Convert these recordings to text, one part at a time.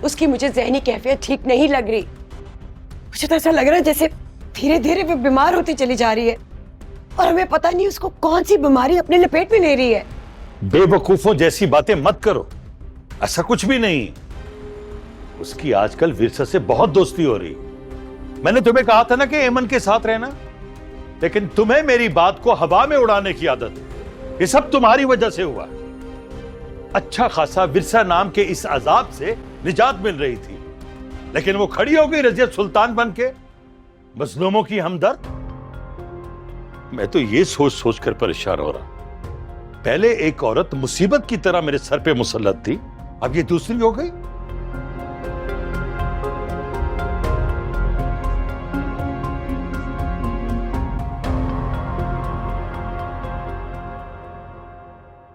उसकी मुझे ज़हनी कैफियत ठीक नहीं लग रही। मुझे तो ऐसा लग रहा है जैसे धीरे धीरे वो बीमार होती चली जा रही है और हमें पता नहीं उसको कौन सी बीमारी अपने लपेट में ले रही है। बेवकूफों जैसी बातें मत करो, ऐसा कुछ भी नहीं। उसकी आजकल विरसा से बहुत दोस्ती हो रही। मैंने तुम्हें कहा था ना कि एमन के साथ रहना, लेकिन तुम्हें मेरी बात को हवा में उड़ाने की आदत है। ये सब तुम्हारी वजह से हुआ। अच्छा खासा विरसा नाम के इस अजाब से निजात मिल रही थी, लेकिन वो खड़ी हो गई रजिया सुल्तान बन के, मजलूमों की हमदर्द। मैं तो ये सोच सोच कर परेशान हो रहा। पहले एक औरत मुसीबत की तरह मेरे सर पे मुसल्लत थी, अब ये दूसरी हो गई।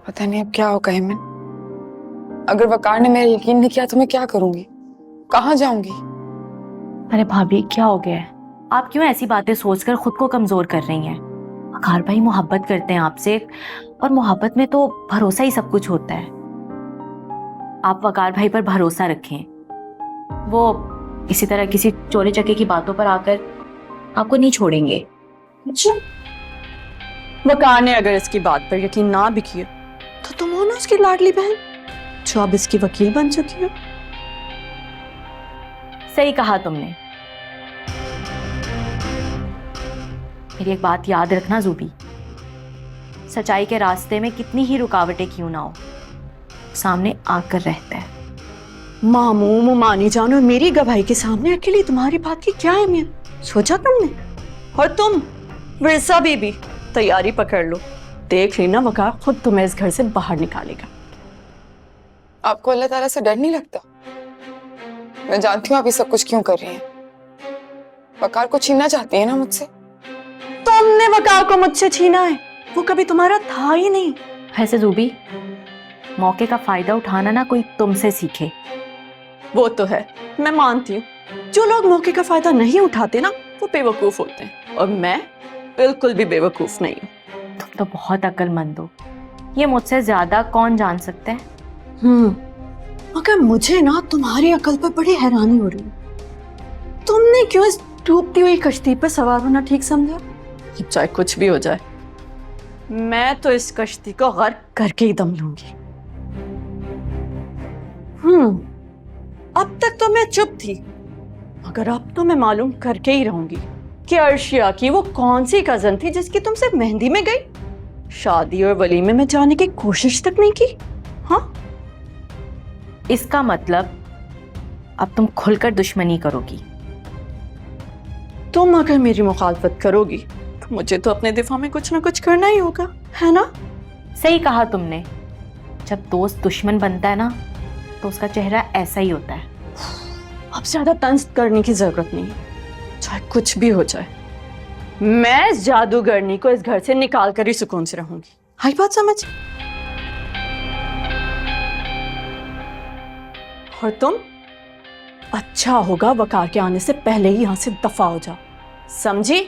पता नहीं अब क्या होगा हेमन। अगर वकार ने मेरा यकीन नहीं किया तो मैं क्या करूंगी, कहाँ जाऊंगी? अरे भाभी क्या हो गया है? आप क्यों ऐसी बातें सोचकर खुद को कमजोर कर रही हैं? वकार भाई मोहब्बत करते हैं आपसे, और मोहब्बत में तो भरोसा ही सब कुछ होता है। आप वकार भाई पर भरोसा रखें, वो इसी तरह किसी चोरी चक्के की बातों पर आकर आपको नहीं छोड़ेंगे। अच्छा, वकार ने अगर इसकी बात पर यकीन ना भी किया तो तुम हो ना उसकी लाडली बहन जो अब इसकी वकील बन चुकी हो। सही कहा तुमने। मेरी एक बात याद रखना ज़ूबी, सच्चाई के रास्ते में कितनी ही रुकावटें क्यों ना हो, सामने आकर रहता है। मामू मानी जान और मेरी गवाही के सामने अकेली तुम्हारी बात की क्या अहमियत सोचा तुमने? और तुम विरसा बीबी तैयारी पकड़ लो, देख लेना वकार खुद तुम्हें इस घर से बाहर निकालेगा। आपको अल्लाह ताला से डर नहीं लगता? मैं जानती हूँ आप ये सब कुछ क्यों कर रही हैं। वकार को छीनना चाहती है ना मुझसे। तुमने वकार को मुझसे छीना है, वो कभी तुम्हारा था ही नहीं। वैसे ज़ूबी, मौके का फायदा उठाना ना कोई तुमसे सीखे। वो तो है, मैं मानती हूँ। जो लोग मौके का फायदा नहीं उठाते ना वो बेवकूफ होते हैं, और मैं बिल्कुल भी बेवकूफ नहीं हूँ। तुम तो बहुत अक्लमंद हो, ये मुझसे ज्यादा कौन जान सकता है। मगर मुझे ना तुम्हारी अकल पर बड़ी हैरानी हो रही है। तुमने क्यों इस डूबती हुई कश्ती पर सवार होना ठीक समझा? चाहे कुछ भी हो जाए, मैं तो इस कश्ती को गर्क करके ही दम लूंगी। अब तक तो मैं चुप थी, मगर अब तो मैं मालूम करके ही रहूंगी कि अर्शिया की वो कौन सी कजन थी जिसकी तुमसे मेहंदी में गई, शादी और वलीमे में जाने की कोशिश तक नहीं की। हाँ, इसका मतलब अब तुम खुलकर दुश्मनी करोगी। तुम अगर मेरी मुखालफत करोगी तो मुझे तो अपने दिफा में कुछ ना कुछ करना ही होगा, है ना? सही कहा तुमने, जब दोस्त दुश्मन बनता है ना तो उसका चेहरा ऐसा ही होता है। अब ज्यादा तंज करने की जरूरत नहीं, चाहे कुछ भी हो जाए मैं इस जादूगरनी को इस घर से निकाल कर ही सुकून से रहूंगी। आई बात समझ? और तुम अच्छा होगा वकार के आने से पहले ही यहां से दफा हो जाओ, समझी?